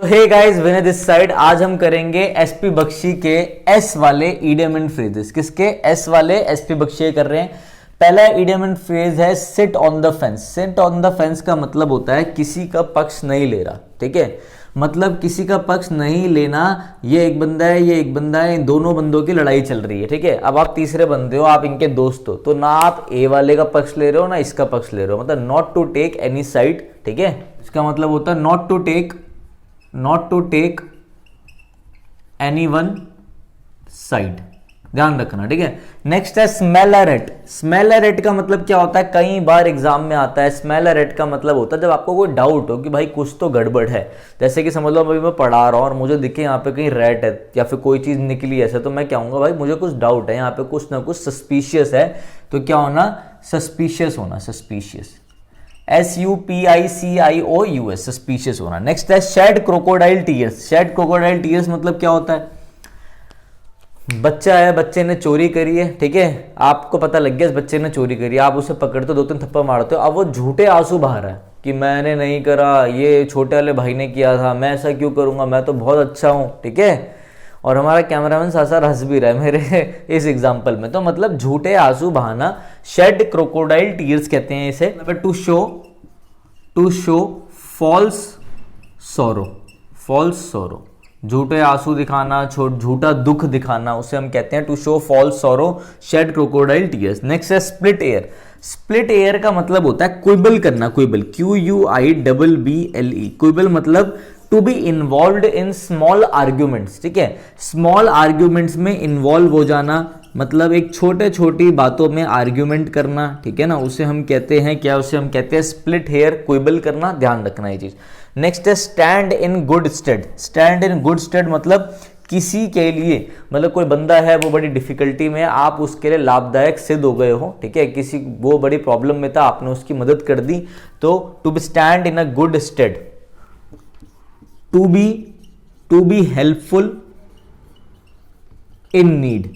Hey guys, Vinay this side. आज हम करेंगे एसपी बख्शी के एस वाले इडियम एंड फ्रेजेस। किसके एस वाले? एसपी बख्शी कर रहे हैं। पहला इडियम एंड फ्रेज है sit on the fence. Sit on the fence का मतलब होता है किसी का पक्ष नहीं ले रहा। ठीक है, मतलब किसी का पक्ष नहीं लेना। ये एक बंदा है, ये एक बंदा है, इन दोनों बंदों की लड़ाई चल रही है। ठीक है, अब आप तीसरे बंदे हो, आप इनके दोस्त हो, तो ना आप ए वाले का पक्ष ले रहे हो ना इसका पक्ष ले रहे हो। मतलब not to take any side. ठीक है, इसका मतलब होता है not to take any one side. ध्यान रखना। ठीक है, नेक्स्ट है smell a rat. Smell a rat का मतलब क्या होता है? कई बार एग्जाम में आता है। स्मेल अ रैट का मतलब होता है जब आपको कोई डाउट हो कि भाई कुछ तो गड़बड़ है। जैसे कि समझ लो अभी मैं पढ़ा रहा हूं और मुझे दिखे यहाँ पे कहीं रैट है या फिर कोई चीज निकली ऐसे, तो मैं क्या कहूंगा, भाई मुझे कुछ डाउट है, यहाँ पे कुछ ना कुछ सस्पिशियस है। तो क्या होना? सस्पिशियस होना। सस्पिशियस, SUPICIOUS, सस्पिशियस होना। नेक्स्ट है shed crocodile tears. Shed crocodile tears मतलब क्या होता है? बच्चा है, बच्चे ने चोरी करी है। ठीक है, आपको पता लग गया इस बच्चे ने चोरी करी है, आप उसे पकड़ते हो, 2-3 थप्पड़ मारते हो। अब वो झूठे आंसू बहा रहा है कि मैंने नहीं करा, ये छोटे वाले भाई ने किया था, मैं ऐसा क्यों करूंगा, मैं तो बहुत अच्छा हूं। ठीक है, और हमारा कैमरामैन सासार हंस भी रहा है मेरे इस एग्जाम्पल में। तो मतलब झूठे आंसू बहाना, शेड क्रोकोडाइल टीयर्स कहते हैं इसे। To show false sorrow. False sorrow, झूठे आंसू दिखाना, झूठा दुख दिखाना, उसे हम कहते हैं to show false sorrow, shed crocodile tears. Next है स्प्लिट एयर। स्प्लिट एयर का मतलब होता है क्विबल करना। क्विबल, QUIBBLE। क्विबल मतलब to be involve in small arguments. ठीक है, स्मॉल आर्ग्यूमेंट्स में इन्वॉल्व हो जाना, मतलब एक छोटे छोटी बातों में आर्ग्यूमेंट करना। ठीक है ना, उसे हम कहते हैं क्या? उसे हम कहते हैं स्प्लिट हेयर, क्विबल करना। ध्यान रखना ये चीज। नेक्स्ट है stand in good stead. Stand in good stead मतलब किसी के लिए, मतलब कोई बंदा है वो बड़ी डिफिकल्टी में, आप उसके लिए लाभदायक सिद्ध हो गए हो। ठीक है, किसी वो बड़ी प्रॉब्लम में था, आपने उसकी मदद कर दी, तो to be stand in a good stead. To be helpful in need.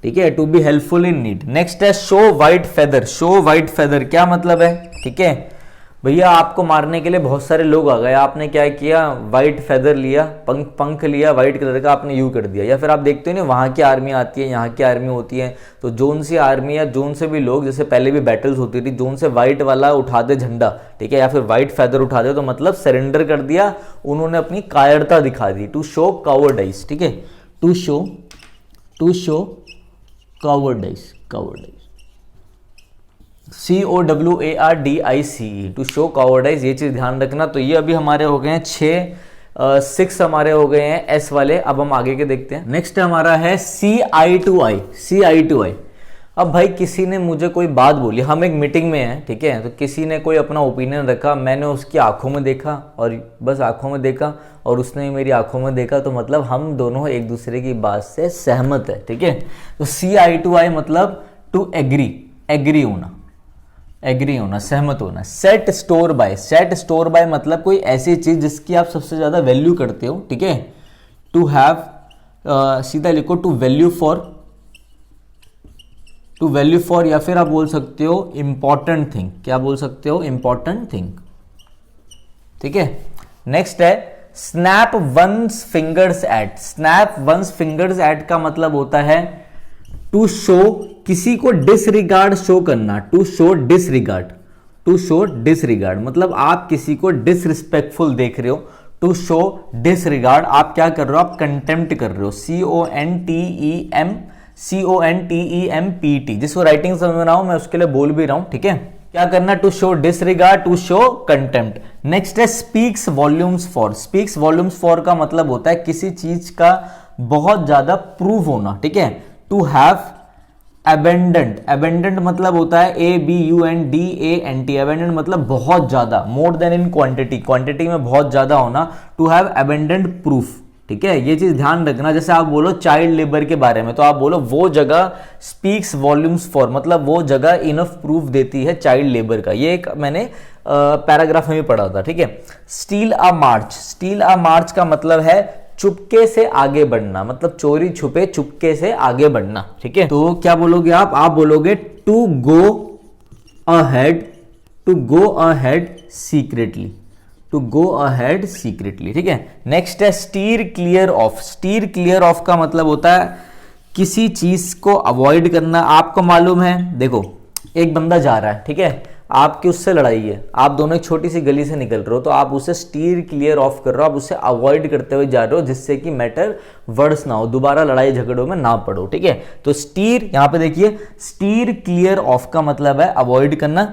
ठीक है, to be helpful in need. Next है show white feather. Show white feather क्या मतलब है? ठीक है भैया, आपको मारने के लिए बहुत सारे लोग आ गए, आपने क्या किया? वाइट फेदर लिया, पंख लिया वाइट कलर का, आपने यू कर दिया। या फिर आप देखते हो ना, वहां की आर्मी आती है, यहाँ की आर्मी होती है, तो जोन सी आर्मी या जोन से भी लोग, जैसे पहले भी बैटल्स होती थी, जोन से वाइट वाला उठा दे झंडा, ठीक है, या फिर वाइट फेदर उठा दे, तो मतलब सरेंडर कर दिया, उन्होंने अपनी कायरता दिखा दी। To show cowardice. ठीक है, to show cowardice. COWARDICE, to show cowardice. ये चीज ध्यान रखना। तो ये अभी हमारे हो गए हैं 6 हमारे हो गए हैं एस वाले। अब हम आगे के देखते हैं। नेक्स्ट हमारा है CI2I। CI2I, अब भाई किसी ने मुझे कोई बात बोली, हम एक मीटिंग में हैं, ठीक है, तो किसी ने कोई अपना ओपिनियन रखा, मैंने उसकी आंखों में देखा, और बस आंखों में देखा, और उसने मेरी आंखों में देखा, तो मतलब हम दोनों एक दूसरे की बात से सहमत है। ठीक है, तो CI2I मतलब टू एग्री होना, सहमत होना। Set store bye. Set store bye मतलब कोई ऐसी चीज जिसकी आप सबसे ज्यादा वैल्यू करते हो। ठीक है, टू हैव, सीधा लिखो टू वैल्यू फॉर, या फिर आप बोल सकते हो इंपॉर्टेंट थिंग। क्या बोल सकते हो? Important thing. ठीक है, नेक्स्ट है snap one's fingers at. Snap one's fingers at का मतलब होता है टू शो, किसी को डिसरिगार्ड शो करना। टू शो डिसरिगार्ड मतलब आप किसी को डिसरिस्पेक्टफुल देख रहे हो। टू शो डिसरिगार्ड, आप क्या कर रहे हो? आप कंटेम्प्ट कर रहे हो। CONTEMPT। जिसको राइटिंग समझ में ना हो, मैं उसके लिए बोल भी रहा हूं। ठीक है, क्या करना? To show disregard, to show contempt. Next है speaks volumes for. Speaks volumes for का मतलब होता है किसी चीज का बहुत ज्यादा प्रूव होना। ठीक है, टू हैव अबेंडेंट मतलब होता है ABUNDANT। अबेंडेंट मतलब बहुत ज्यादा, मोर देन इन क्वांटिटी में बहुत ज्यादा होना। To have abundant proof. ठीक है, ये चीज ध्यान रखना। जैसे आप बोलो चाइल्ड लेबर के बारे में, तो आप बोलो वो जगह स्पीक्स वॉल्यूम्स फॉर, मतलब वो जगह इनफ प्रूफ देती है चाइल्ड लेबर का। ये एक मैंने पैराग्राफ में भी पढ़ा था। ठीक है, स्टील अ मार्च का मतलब है चुपके से आगे बढ़ना, मतलब चोरी छुपे चुपके से आगे बढ़ना। ठीक है, तो क्या बोलोगे आप बोलोगे to go ahead secretly. To go ahead secretly, ठीक है। नेक्स्ट है steer clear of. Steer clear of का मतलब होता है किसी चीज को अवॉइड करना। आपको मालूम है, देखो एक बंदा जा रहा है, ठीक है, आपकी उससे लड़ाई है, आप दोनों एक छोटी सी गली से निकल रहे हो, तो आप उसे स्टीर क्लियर ऑफ कर रहे हो, आप उसे अवॉइड करते हुए जा रहे हो, जिससे कि मैटर वर्स ना हो, दोबारा लड़ाई झगड़ों में ना पड़ो, ठीक है। तो स्टीर, यहां पे देखिए, स्टीर क्लियर ऑफ का मतलब है अवॉइड करना,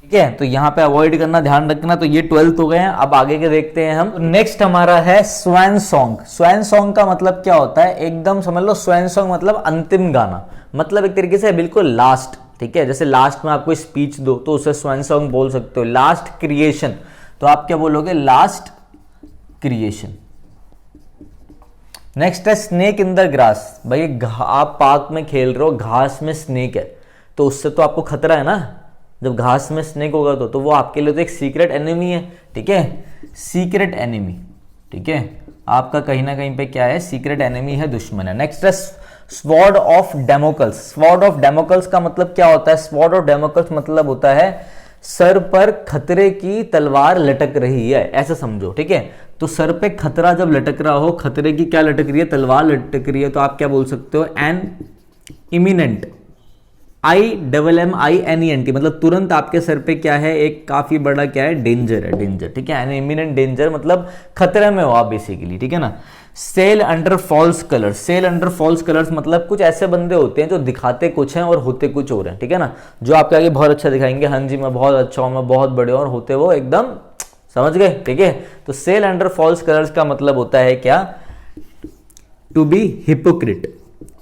ठीक है। तो यहां पे अवॉइड करना, ध्यान रखना। तो ये 12th हो गए हैं। अब आगे के देखते हैं हम। नेक्स्ट हमारा है स्वैन सॉन्ग। स्वैन सॉन्ग का मतलब क्या होता है, एकदम समझ लो, स्वैन सॉन्ग मतलब अंतिम गाना, मतलब एक तरीके से बिल्कुल लास्ट, ठीक है। जैसे लास्ट में आपको स्पीच दो तो उसे स्वैन सॉन्ग बोल सकते हो। लास्ट क्रिएशन, तो आप क्या बोलोगे, लास्ट क्रिएशन। नेक्स्ट है स्नेक इन द ग्रास। भाई आप पार्क में खेल रहे हो, घास में स्नेक है, तो उससे तो आपको खतरा है ना। जब घास में स्नेक होगा तो वो आपके लिए तो एक सीक्रेट एनिमी है, ठीक है, सीक्रेट एनिमी, ठीक है। आपका कहीं ना कहीं पे क्या है, सीक्रेट एनिमी है, दुश्मन है। नेक्स्ट है स्वॉर्ड ऑफ डेमोकल्स। स्वॉर्ड ऑफ डेमोकल्स का मतलब क्या होता है, स्वॉर्ड ऑफ डेमोकल्स मतलब होता है सर पर खतरे की तलवार लटक रही है, ऐसा समझो, ठीक है। तो सर पे खतरा जब लटक रहा हो, खतरे की क्या लटक रही है, तलवार लटक रही है, तो आप क्या बोल सकते हो, एन इमिनेंट, IMMINENT, मतलब तुरंत आपके सर पे क्या है, एक काफी बड़ा क्या है, डेंजर है, डेंजर, ठीक है। एन इमिनेंट डेंजर मतलब खतरे में हो आप बेसिकली, ठीक है ना। Sail under false colours. Sail under false colours मतलब कुछ ऐसे बंदे होते हैं जो दिखाते कुछ हैं और होते कुछ और हैं, ठीक है ना। जो आपके आगे बहुत अच्छा दिखाएंगे, हाँ जी मैं बहुत अच्छा हूं, मैं बहुत बड़े हूं, और होते वो एकदम, समझ गए, ठीक है। तो सेल अंडर फॉल्स कलर्स का मतलब होता है क्या, टू बी हिपोक्रिट।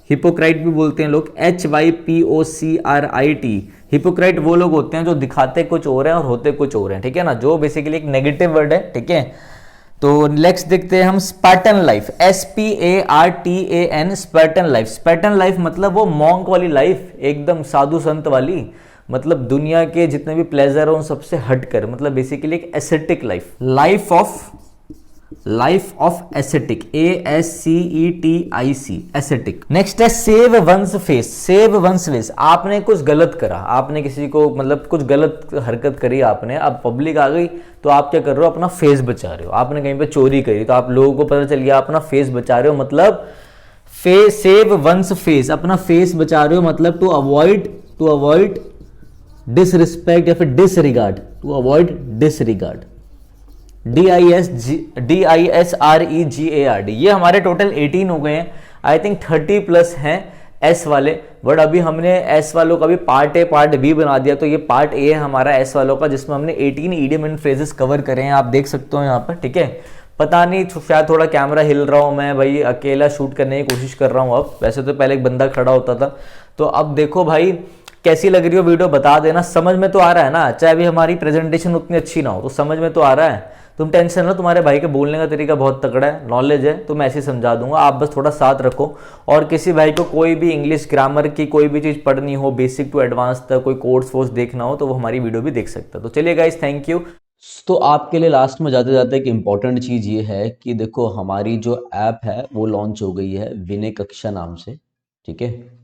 हिपोक्राइट भी बोलते हैं लोग, HYPOCRIT। हिपोक्राइट वो लोग होते हैं जो दिखाते कुछ और हैं और होते कुछ और हैं, ठीक है ना, जो बेसिकली एक नेगेटिव वर्ड है, ठीक है। तो नेक्स्ट देखते हैं हम Spartan life. SPARTAN, Spartan life. Spartan life मतलब वो मॉन्क वाली लाइफ, एकदम साधु संत वाली, मतलब दुनिया के जितने भी प्लेजर हो उन सबसे हटकर, मतलब बेसिकली एक ascetic life, life of ascetic, ASCETIC, ascetic. Next है save one's face. Save one's face, आपने कुछ गलत करा, आपने किसी को मतलब कुछ गलत हरकत करी आपने, अब पब्लिक आ गई तो आप क्या कर रहे हो, अपना फेस बचा रहे हो। आपने कहीं पे चोरी करी तो आप लोगों को पता चल गया, अपना फेस बचा रहे हो, मतलब सेव वंस फेस, अपना फेस बचा रहे हो, मतलब टू अवॉइड डिसरिस्पेक्ट या फिर disregard, to avoid disregard. DISREGARD। ये हमारे टोटल 18 हो गए हैं, आई थिंक 30 प्लस हैं एस वाले, बट अभी हमने एस वालों का भी पार्ट ए पार्ट बी बना दिया, तो ये पार्ट ए है हमारा एस वालों का, जिसमें हमने 18 इडियम एंड फ्रेजेस कवर करे हैं, आप देख सकते हो यहाँ पर, ठीक है। पता नहीं शायद थोड़ा कैमरा हिल रहा हूँ मैं, भाई अकेला शूट करने की कोशिश कर रहा हूँ अब, वैसे तो पहले एक बंदा खड़ा होता था। तो अब देखो भाई कैसी लग रही हो वीडियो, बता देना। समझ में तो आ रहा है ना, चाहे अभी हमारी प्रेजेंटेशन उतनी अच्छी ना हो तो समझ में तो आ रहा है। तुम टेंशन लो, तुम्हारे भाई के बोलने का तरीका बहुत तगड़ा है, नॉलेज है, तो मैं ऐसे समझा दूंगा, आप बस थोड़ा साथ रखो। और किसी भाई को कोई भी इंग्लिश ग्रामर की कोई भी चीज़ पढ़नी हो, बेसिक टू एडवांस तक कोई कोर्स वोर्स देखना हो, तो वो हमारी वीडियो भी देख सकता है। तो चलिए गाइस, थैंक यू। तो आपके लिए लास्ट में जाते जाते एक इम्पॉर्टेंट चीज़ ये है कि देखो हमारी जो ऐप है वो लॉन्च हो गई है विनय कक्षा नाम से, ठीक है।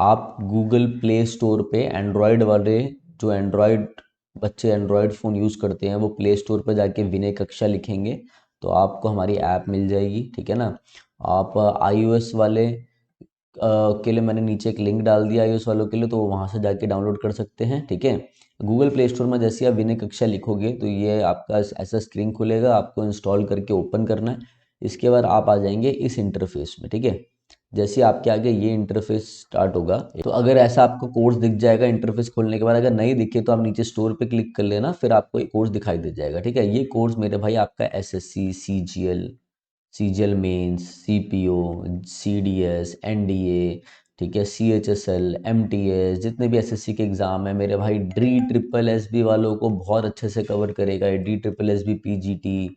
आप गूगल प्ले स्टोर पे एंड्रॉयड वाले, जो एंड्रॉयड बच्चे एंड्रॉयड फ़ोन यूज़ करते हैं, वो प्ले स्टोर पे जाके विनय कक्षा लिखेंगे तो आपको हमारी ऐप मिल जाएगी, ठीक है ना। आप iOS वाले के लिए मैंने नीचे एक लिंक डाल दिया iOS वालों के लिए, तो वहाँ से जाके डाउनलोड कर सकते हैं, ठीक है। गूगल प्ले स्टोर में जैसे आप विनय कक्षा लिखोगे तो ये आपका ऐसा स्क्रीन खुलेगा, आपको इंस्टॉल करके ओपन करना है। इसके बाद आप आ जाएंगे इस इंटरफेस में, ठीक है। जैसे आपके आगे ये इंटरफेस स्टार्ट होगा, तो अगर ऐसा आपको कोर्स दिख जाएगा इंटरफेस खोलने के बाद, अगर नहीं दिखे तो आप नीचे स्टोर पे क्लिक कर लेना, फिर आपको एक कोर्स दिखाई दे जाएगा, ठीक है। ये कोर्स मेरे भाई आपका SSC, CGL mains, CPO, CDS, NDA, ठीक है, CHSL, MTS, जितने भी SSC के एग्ज़ाम है मेरे भाई, DSSB वालों को बहुत अच्छे से कवर करेगा। DSSB, PGT,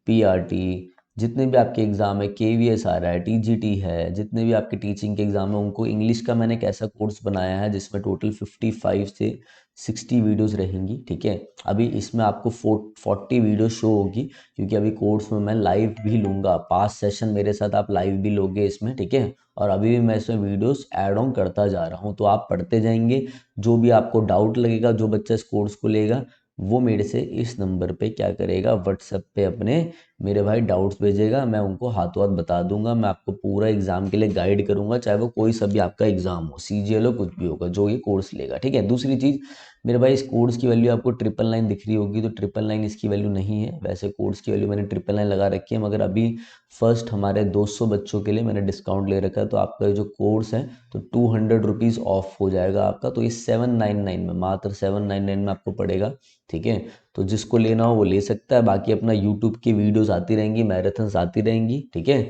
PRT, जितने भी आपके एग्ज़ाम है, KVS आ रहा है, TGT है, जितने भी आपके टीचिंग के एग्ज़ाम है उनको इंग्लिश का मैंने एक ऐसा कोर्स बनाया है जिसमें टोटल 55 से 60 वीडियोस रहेंगी, ठीक है। अभी इसमें आपको 40 वीडियो शो होगी, क्योंकि अभी कोर्स में मैं लाइव भी लूँगा, 5 सेशन मेरे साथ आप लाइव भी लोगे इसमें, ठीक है। और अभी भी मैं इसमें वीडियोस ऐड ऑन करता जा रहा हूँ, तो आप पढ़ते जाएंगे, जो भी आपको डाउट लगेगा, जो बच्चा इस कोर्स को लेगा वो मेरे से इस नंबर पे क्या करेगा, व्हाट्सएप पे अपने मेरे भाई डाउट्स भेजेगा, मैं उनको हाथों हाथ बता दूंगा, मैं आपको पूरा एग्जाम के लिए गाइड करूंगा, चाहे वो कोई सा भी आपका एग्जाम हो, सीजीएल हो, कुछ भी होगा जो ये कोर्स लेगा, ठीक है। दूसरी चीज़ मेरे भाई, इस कोर्स की वैल्यू आपको 999 दिख रही होगी, तो 999 इसकी वैल्यू नहीं है, वैसे कोर्स की वैल्यू मैंने 999 लगा रखी है, मगर अभी फर्स्ट हमारे 200 बच्चों के लिए मैंने डिस्काउंट ले रखा है, तो आपका जो कोर्स है तो 200 रुपीज़ ऑफ हो जाएगा आपका, तो ये 799 में, मात्र 799 में आपको पड़ेगा, ठीक है। तो जिसको लेना हो वो ले सकता है, बाकी अपना यूट्यूब की वीडियोस आती रहेंगी, मैराथन्स आती रहेंगी, ठीक है।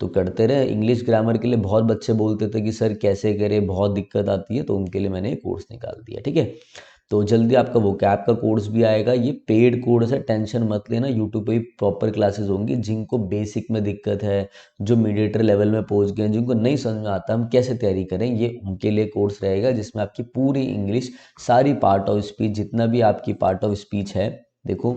तो करते रहे। इंग्लिश ग्रामर के लिए बहुत बच्चे बोलते थे कि सर कैसे करें, बहुत दिक्कत आती है, तो उनके लिए मैंने कोर्स निकाल दिया, ठीक है। तो जल्दी आपका वो कैप का कोर्स भी आएगा, ये पेड कोर्स है, टेंशन मत लेना, यूट्यूब पे भी प्रॉपर क्लासेस होंगी। जिनको बेसिक में दिक्कत है, जो मीडिएटर लेवल में पहुंच गए हैं, जिनको नहीं समझ में आता हम कैसे तैयारी करें, ये उनके लिए कोर्स रहेगा, जिसमें आपकी पूरी इंग्लिश, सारी पार्ट ऑफ स्पीच, जितना भी आपकी पार्ट ऑफ स्पीच है, देखो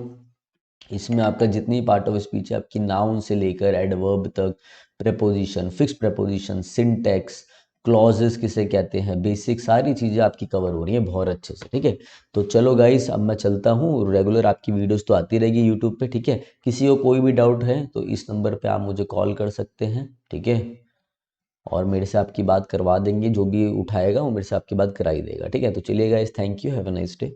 इसमें आपका जितनी पार्ट ऑफ स्पीच है, आपकी नाउन से लेकर एडवर्ब तक, preposition, fix preposition, syntax, clauses किसे कहते हैं, बेसिक सारी चीज़ें आपकी कवर हो रही हैं बहुत अच्छे से, ठीक है। तो चलो गाइस, अब मैं चलता हूँ, रेगुलर आपकी वीडियोस तो आती रहेगी यूट्यूब पे, ठीक है। किसी को कोई भी डाउट है तो इस नंबर पे आप मुझे कॉल कर सकते हैं, ठीक है, और मेरे से आपकी बात करवा देंगे, जो भी उठाएगा वो मेरे से आपकी बात करा ही देगा, ठीक है। तो चलिए guys, thank you, have a nice day.